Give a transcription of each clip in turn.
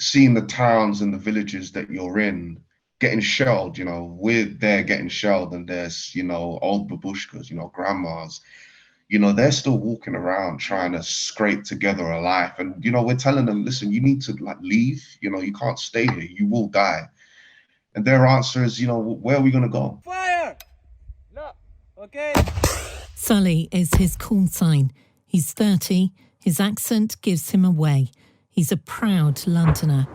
seeing the towns and the villages that you're in getting shelled, we're there getting shelled, and there's, old babushkas, grandmas, they're still walking around trying to scrape together a life. And, we're telling them, listen, you need to like leave, you can't stay here, you will die. And their answer is, where are we going to go? Fire! No. Okay. Sully is his call sign. He's 30. His accent gives him away. He's a proud Londoner.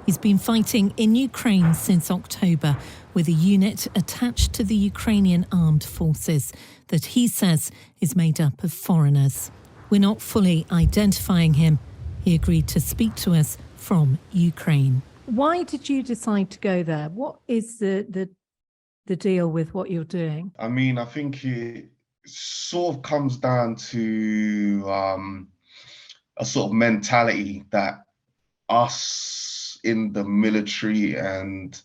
He's been fighting in Ukraine since October with a unit attached to the Ukrainian armed forces that he says is made up of foreigners. We're not fully identifying him. He agreed to speak to us from Ukraine. Why did you decide to go there? What is the deal with what you're doing? I mean, I think it sort of comes down to a sort of mentality that us in the military and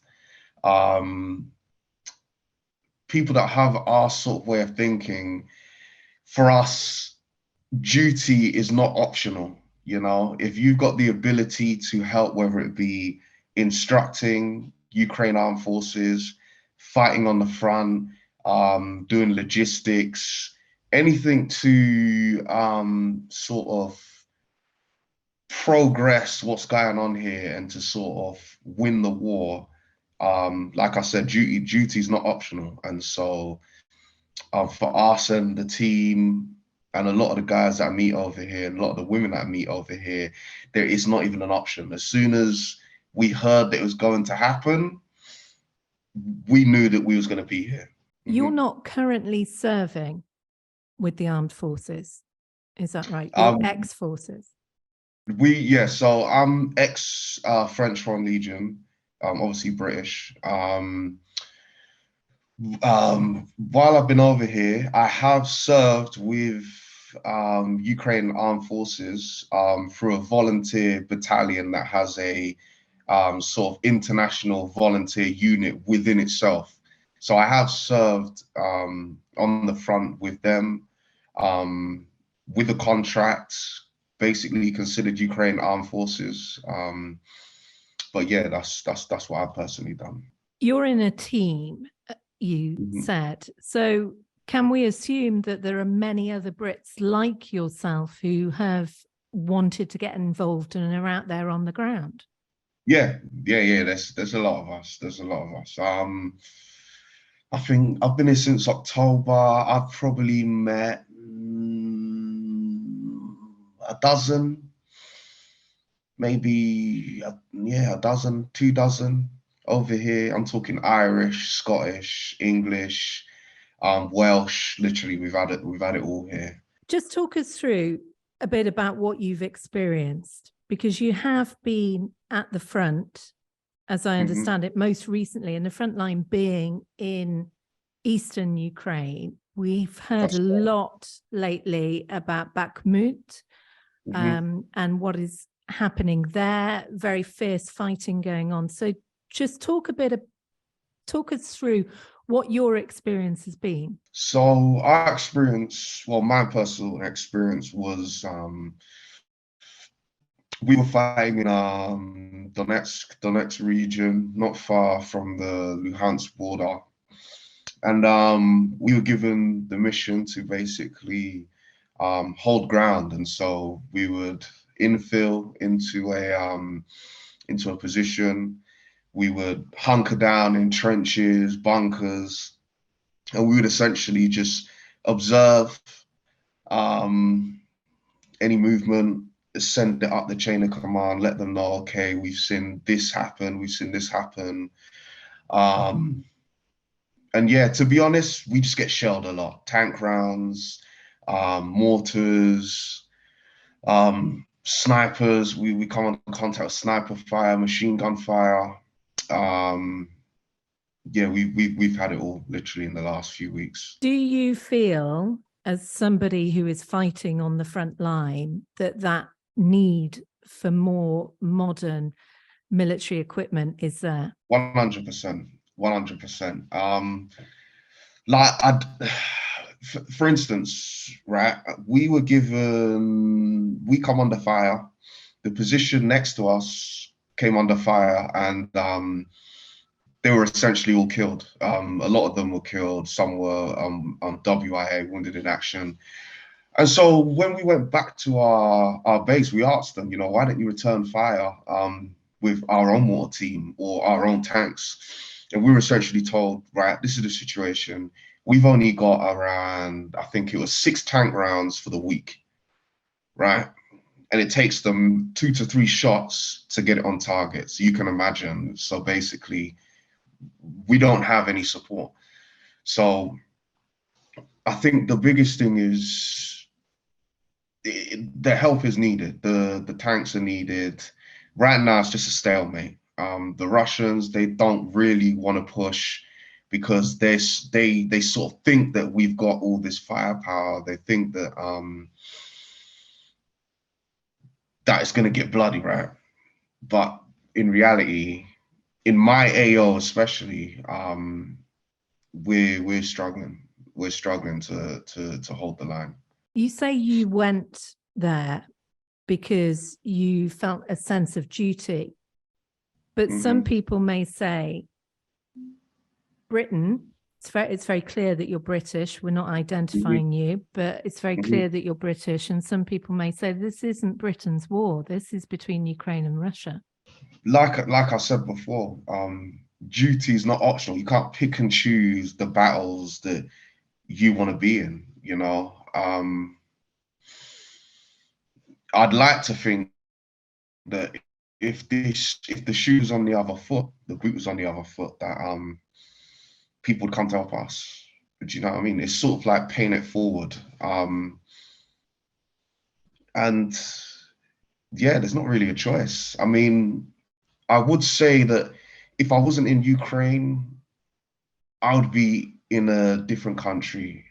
people that have our sort of way of thinking, for us, duty is not optional. If you've got the ability to help, whether it be instructing Ukraine armed forces, fighting on the front, doing logistics, anything to sort of progress what's going on here and to sort of win the war. Like I said, duty is not optional. And so for us and the team and a lot of the guys that I meet over here and a lot of the women that I meet over here, there is not even an option. As soon as we heard that it was going to happen, we knew that we was going to be here. You're not currently serving with the armed forces, is that right? You're ex-forces. So I'm ex French Foreign Legion, obviously British. While I've been over here, I have served with Ukraine Armed Forces through a volunteer battalion that has a sort of international volunteer unit within itself. So I have served on the front with them with a contract, basically considered Ukraine Armed Forces. But yeah, that's what I've personally done. You're in a team, you said. So can we assume that there are many other Brits like yourself who have wanted to get involved and are out there on the ground? Yeah. There's a lot of us. I think I've been here since October. I've probably met a dozen, maybe, a dozen, 2 dozen over here. I'm talking Irish, Scottish, English, Welsh. Literally, we've had it all here. Just talk us through a bit about what you've experienced, because you have been at the front, as I understand it, most recently, and the front line being in eastern Ukraine. We've heard a lot lately about Bakhmut and what is happening there. Very fierce fighting going on. So just talk us through what your experience has been. So our experience, my personal experience was we were fighting in Donetsk region, not far from the Luhansk border. And we were given the mission to basically hold ground. And so we would infill into a position. We would hunker down in trenches, bunkers, and we would essentially just observe any movement, send it up the chain of command, let them know, okay, we've seen this happen, and yeah, to be honest, we just get shelled a lot. Tank rounds, mortars, snipers. We come in contact with sniper fire, machine gun fire. Yeah, we've had it all literally in the last few weeks. Do you feel, as somebody who is fighting on the front line, that need for more modern military equipment is there? 100%. For instance, right, we come under fire. The position next to us came under fire, and they were essentially all killed. A lot of them were killed. Some were WIA, wounded in action. And so when we went back to our base, we asked them, why don't you return fire with our own mortar team or our own tanks? And we were essentially told, right, this is the situation. We've only got around, I think it was 6 tank rounds for the week, right? And it takes them 2 to 3 shots to get it on target. So you can imagine. So basically, we don't have any support. So I think the biggest thing is the help is needed. The tanks are needed. Right now, it's just a stalemate. The Russians, they don't really want to push because they sort of think that we've got all this firepower. They think that that it's going to get bloody, right? But in reality, in my AO especially, we're struggling. We're struggling to hold the line. You say you went there because you felt a sense of duty, but some people may say, Britain, it's very clear that you're British. We're not identifying you, but it's very clear that you're British. And some people may say this isn't Britain's war. This is between Ukraine and Russia. Like I said before, duty is not optional. You can't pick and choose the battles that you want to be in, I'd like to think that if the shoe's on the other foot, the boot was on the other foot, that people would come to help us. Do you know what I mean? It's sort of like paying it forward. And yeah, there's not really a choice. I mean, I would say that if I wasn't in Ukraine, I would be in a different country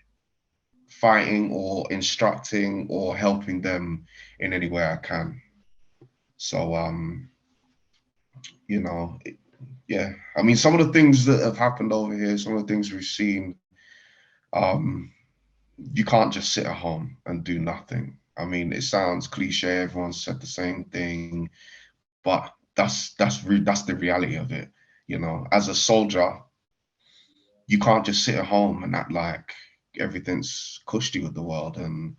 fighting or instructing or helping them in any way I can. So, yeah, I mean, some of the things that have happened over here, some of the things we've seen, you can't just sit at home and do nothing. I mean, it sounds cliche, everyone said the same thing, but that's the reality of it. As a soldier, you can't just sit at home and act like everything's cushy with the world and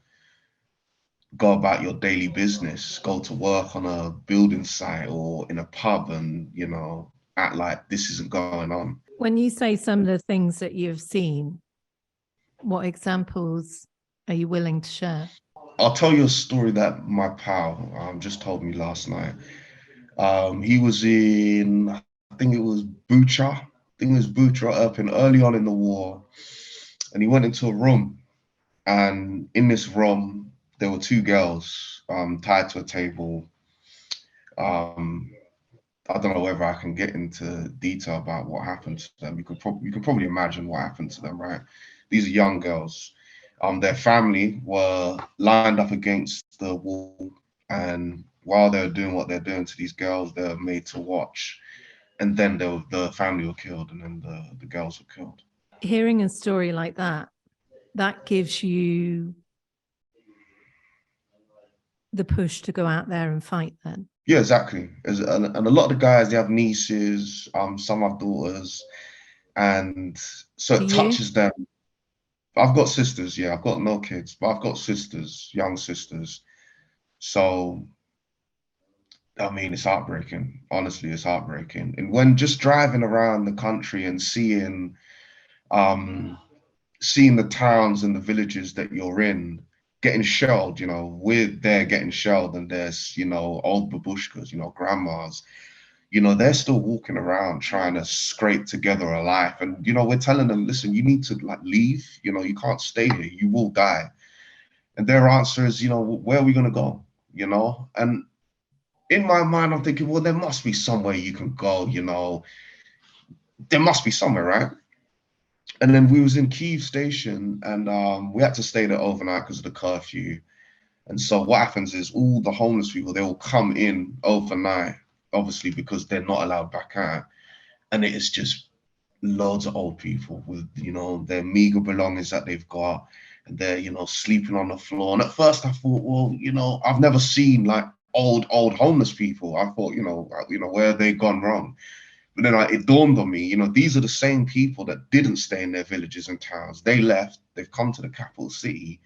go about your daily business, go to work on a building site or in a pub and, act like this isn't going on. When you say some of the things that you've seen, what examples are you willing to share? I'll tell you a story that my pal just told me last night. He was in, I think it was Bucha. Up in early on in the war. And he went into a room. And in this room, there were 2 girls tied to a table. I don't know whether I can get into detail about what happened to them. You can probably imagine what happened to them, right? These are young girls. Their family were lined up against the wall, and while they were doing what they're doing to these girls, they were made to watch. And then the family were killed, and then the girls were killed. Hearing a story like that gives you the push to go out there and fight then? Yeah, exactly. And a lot of the guys, they have nieces, some have daughters, and so it touches them. I've got sisters, yeah. I've got no kids, but I've got sisters, young sisters. So, I mean, it's heartbreaking. Honestly, it's heartbreaking. And when just driving around the country and seeing the towns and the villages that you're in getting shelled, we're there getting shelled, and there's, old babushkas, grandmas, they're still walking around trying to scrape together a life. And, we're telling them, listen, you need to leave, you can't stay here, you will die. And their answer is, where are we going to go? And in my mind, I'm thinking, well, there must be somewhere you can go, there must be somewhere, right? And then we was in Kyiv station, and we had to stay there overnight because of the curfew. And so what happens is all the homeless people, they will come in overnight, obviously, because they're not allowed back out. And it is just loads of old people with, their meager belongings that they've got, and they're, sleeping on the floor. And at first I thought, well, I've never seen like old homeless people. I thought, where have they gone wrong? But then it dawned on me, these are the same people that didn't stay in their villages and towns. They left, they've come to the capital city,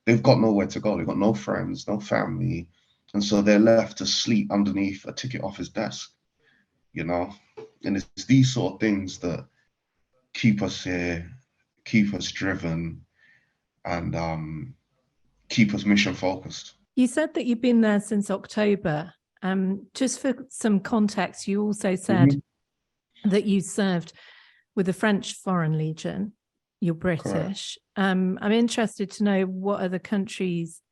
they've got nowhere to go, they've got no friends, no family. And so they're left to sleep underneath a ticket office desk, And it's these sort of things that keep us here, keep us driven, and keep us mission focused. You said that you've been there since October. Just for some context, you also said that you served with the French Foreign Legion. You're British. I'm interested to know what other countries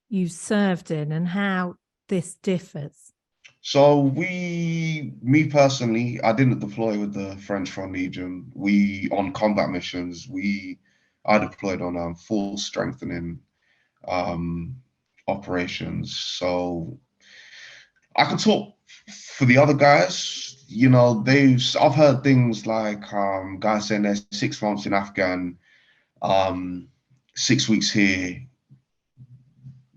you served in and how this differs. So me personally, I didn't deploy with the French Foreign Legion. On combat missions, I deployed on force strengthening operations. So I can talk for the other guys. I've heard things like guys saying they're 6 months in Afghan, 6 weeks here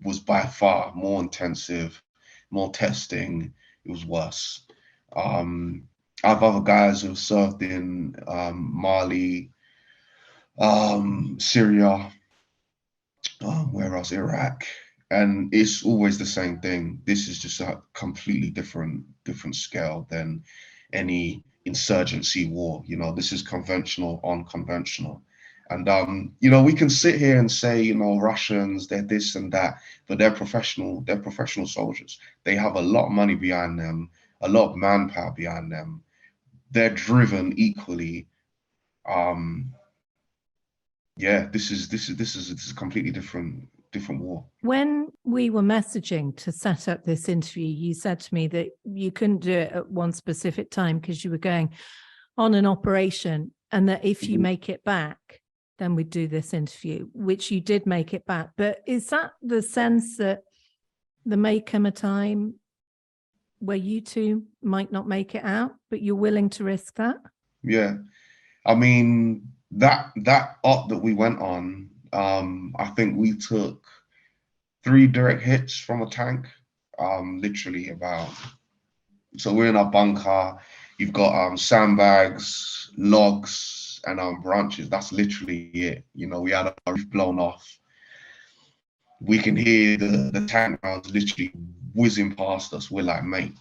was by far more intensive, more testing. It was worse. I have other guys who've served in Mali, Syria, where else? Iraq, and it's always the same thing. This is just a completely different scale than any insurgency war. This is conventional, unconventional. And we can sit here and say, Russians, they're this and that, but they're professional soldiers. They have a lot of money behind them, a lot of manpower behind them. They're driven equally. This is a completely different war. When we were messaging to set up this interview, you said to me that you couldn't do it at one specific time because you were going on an operation, and that if you make it back, then we'd do this interview, which you did make it back. But is that the sense that there may come a time where you two might not make it out, but you're willing to risk that? Yeah. I mean, that op that we went on, I think we took 3 direct hits from a tank, literally about. So we're in our bunker. You've got sandbags, logs, and branches. That's literally it. We had our roof blown off. We can hear the tank rounds literally whizzing past us. We're like, mate,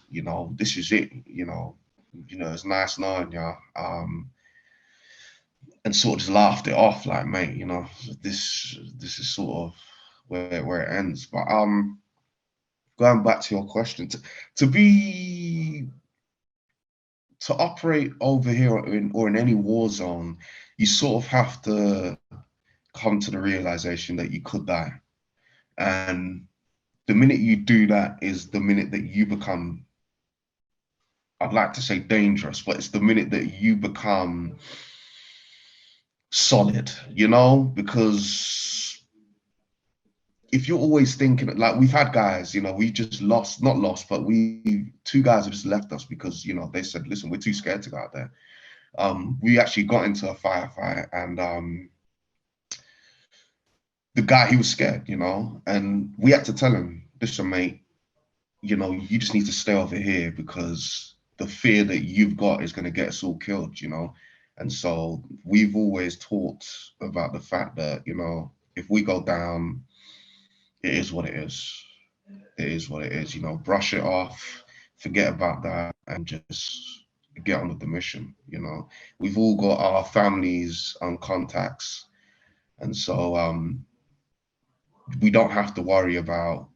this is it. It's nice knowing you. And sort of just laughed it off, like, mate, this is sort of where it ends. But going back to your question, to operate over here or in any war zone, you sort of have to come to the realization that you could die. And the minute you do that is the minute that you become, I'd like to say dangerous, but it's the minute that you become solid, because if you're always thinking, like, we've had guys, we just not lost, but 2 guys have just left us because, they said, listen, we're too scared to go out there. We actually got into a firefight, and the guy, he was scared, and we had to tell him, listen, mate, you just need to stay over here because the fear that you've got is going to get us all killed, And so we've always talked about the fact that, if we go down, it is what it is. It is what it is, brush it off, forget about that, and just get on with the mission, We've all got our families and contacts. And so we don't have to worry about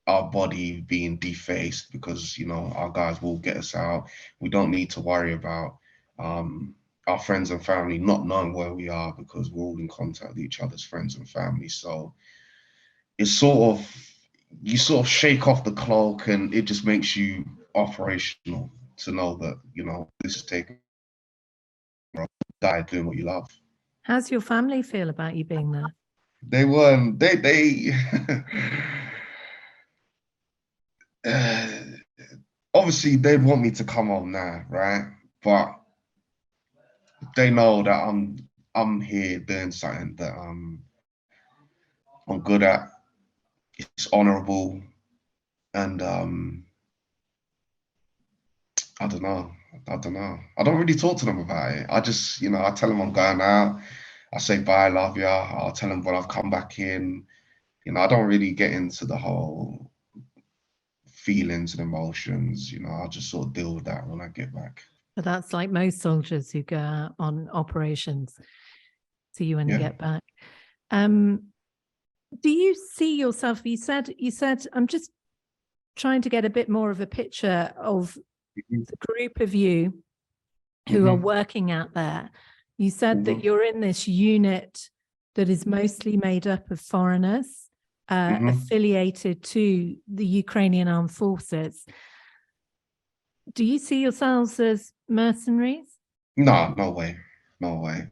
our body being defaced because, our guys will get us out. We don't need to worry about our friends and family not knowing where we are because we're all in contact with each other's friends and family. So it's you sort of shake off the cloak, and it just makes you operational to know that, this is taking die doing what you love. How's your family feel about you being there? They were, they obviously they'd want me to come home now, right? But they know that I'm here doing something that I'm good at. It's honorable. And I don't know. I don't know. I don't really talk to them about it. I just, I tell them I'm going out. I say bye, love ya. I'll tell them when I've come back in. I don't really get into the whole feelings and emotions. I'll just sort of deal with that when I get back. But that's like most soldiers who go out on operations. See you when you get back. Do you see yourself? You said I'm just trying to get a bit more of a picture of the group of you who are working out there. You said that you're in this unit that is mostly made up of foreigners affiliated to the Ukrainian armed forces. Do you see yourselves as mercenaries? No, no way. No way.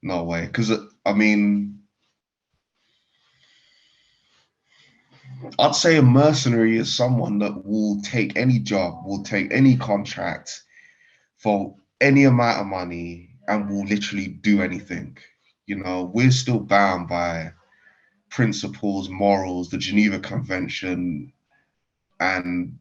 No way. Because, I mean, I'd say a mercenary is someone that will take any job, will take any contract for any amount of money and will literally do anything. We're still bound by principles, morals, the Geneva Convention, and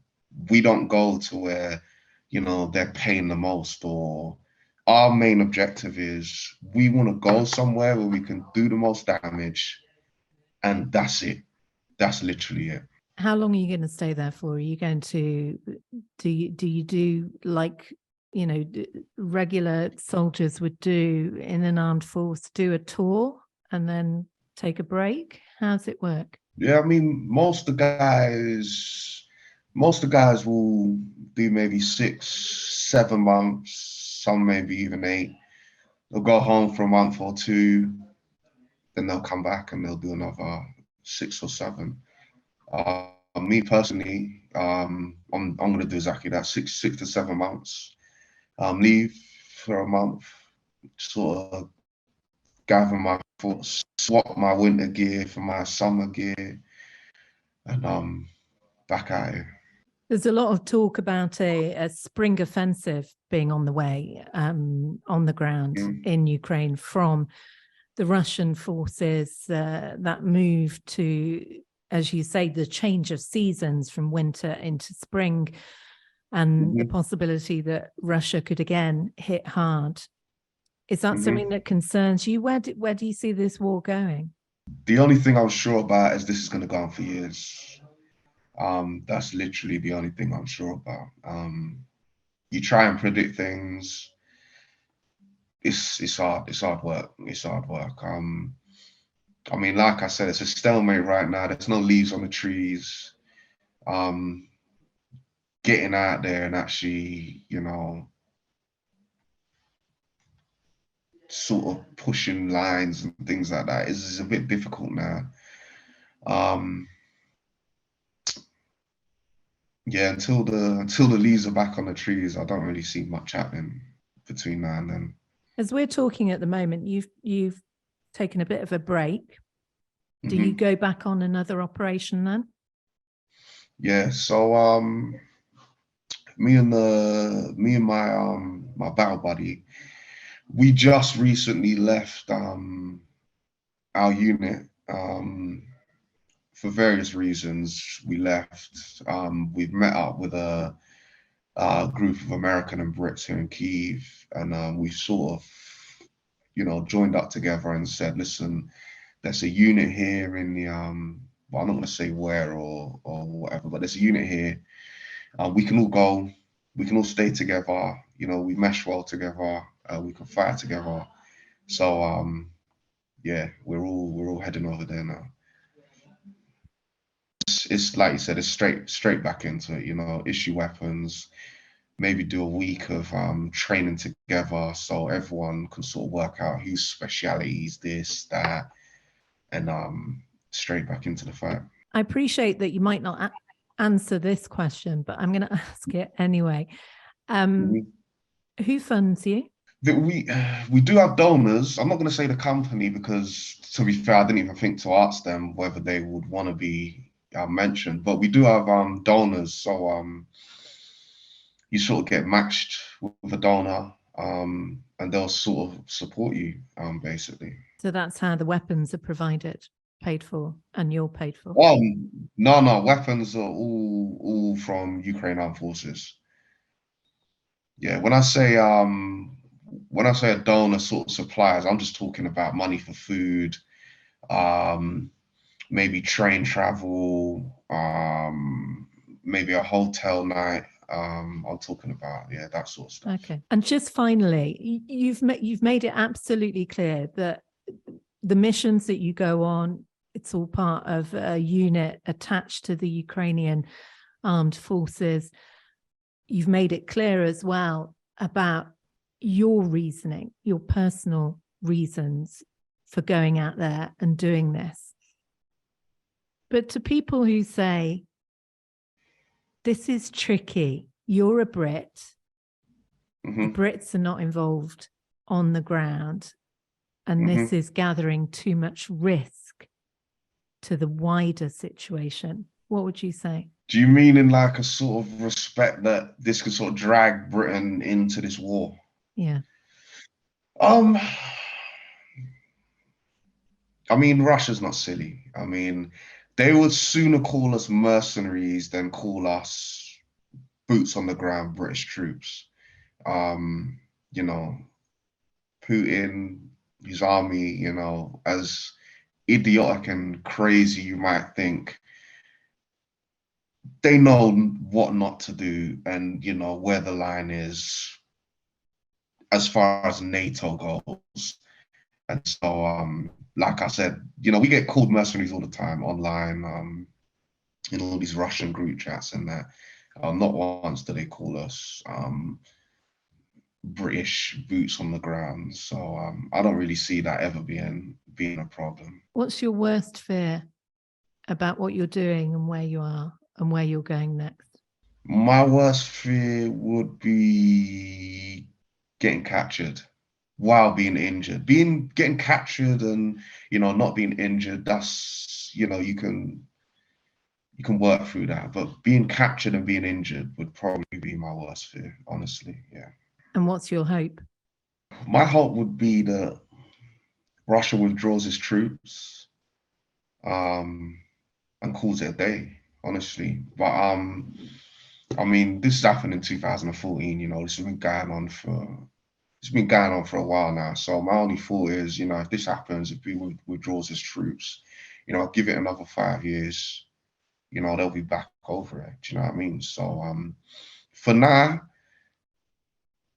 we don't go to where, they're paying the most. Or our main objective is we want to go somewhere where we can do the most damage, and that's it. That's literally it. How long are you going to stay there for? Are you going to do you do like regular soldiers would do in an armed force, do a tour and then take a break? How's it work? Yeah, I mean, most of the guys will do maybe 6, 7 months, some maybe even 8. They'll go home for a month or 2, then they'll come back and they'll do another 6 or 7. Me personally, I'm gonna do exactly that, 6 to 7 months. Leave for a month, sort of gather my thoughts, swap my winter gear for my summer gear, and back at it. There's a lot of talk about a spring offensive being on the way on the ground in Ukraine from the Russian forces that move to, as you say, the change of seasons from winter into spring, and the possibility that Russia could again hit hard. Is that something that concerns you? Where do you see this war going? The only thing I'm sure about is this is going to go on for years. That's literally the only thing I'm sure about. You try and predict things. It's hard. It's hard work. It's hard work. I mean, like I said, it's a stalemate right now. There's no leaves on the trees. Getting out there and actually, sort of pushing lines and things like that is a bit difficult now. Yeah, until the leaves are back on the trees, I don't really see much happening between now and then. As we're talking at the moment, you've taken a bit of a break. Do you go back on another operation then? Yeah, so me and my my battle buddy, we just recently left our unit for various reasons. We left. We've met up with a group of American and Brits here in Kyiv, and we sort of, joined up together and said, listen, there's a unit here in the well, I'm not going to say where or whatever, but there's a unit here. We can all go. We can all stay together. We mesh well together. We can fight together. So yeah, we're all heading over there now. It's like you said, it's straight back into it. Issue weapons. Maybe do a week of training together so everyone can sort of work out whose specialities, this, that, and straight back into the fight. I appreciate that you might not answer this question, but I'm going to ask it anyway. Who funds you? We do have donors. I'm not going to say the company because, to be fair, I didn't even think to ask them whether they would want to be mentioned. But we do have donors, so you sort of get matched with a donor, and they'll sort of support you, basically. So that's how the weapons are provided. paid for and you're paid for? Well, no, weapons are all from Ukraine Armed Forces. Yeah, when I say a donor sort of suppliers, I'm just talking about money for food, um, maybe train travel, maybe a hotel night. I'm talking about, yeah, that sort of stuff. Okay. And just finally, you've made it absolutely clear that the missions that you go on, it's all part of a unit attached to the Ukrainian armed forces. You've made it clear as well about your reasoning, your personal reasons for going out there and doing this. But to people who say, this is tricky, you're a Brit, the Brits are not involved on the ground, and this is gathering too much risk to the wider situation, what would you say? Do you mean in like a sort of respect that this could sort of drag Britain into this war? Yeah. I mean, Russia's not silly. I mean, they would sooner call us mercenaries than call us boots on the ground British troops. You know, Putin, his army, you know, as idiotic and crazy you might think, they know what not to do and, you know, where the line is as far as NATO goes. And so, like I said, you know, we get called mercenaries all the time online, in all these Russian group chats and that. Not once do they call us British boots on the ground. So I don't really see that ever being a problem. What's your worst fear about what you're doing and where you are and where you're going next? My worst fear would be getting captured while being injured. Getting captured and, you know, not being injured, that's, you know, you can work through that. But being captured and being injured would probably be my worst fear, honestly. Yeah. And what's your hope? My hope would be that Russia withdraws its troops, and calls it a day, honestly. But I mean, this happened in 2014. You know, this has been going on for a while now. So my only thought is, you know, if this happens, if he withdraws his troops, you know, give it another 5 years, you know, they'll be back over it. Do you know what I mean? So for now,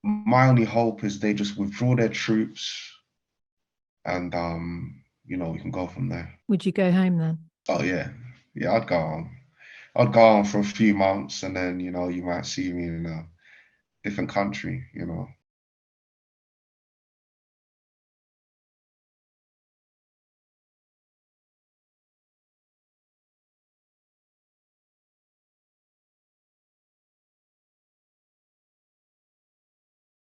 my only hope is they just withdraw their troops and you know, we can go from there. Would you go home then? Oh yeah. Yeah, I'd go home. I'd go on for a few months and then, you know, you might see me in a different country, you know.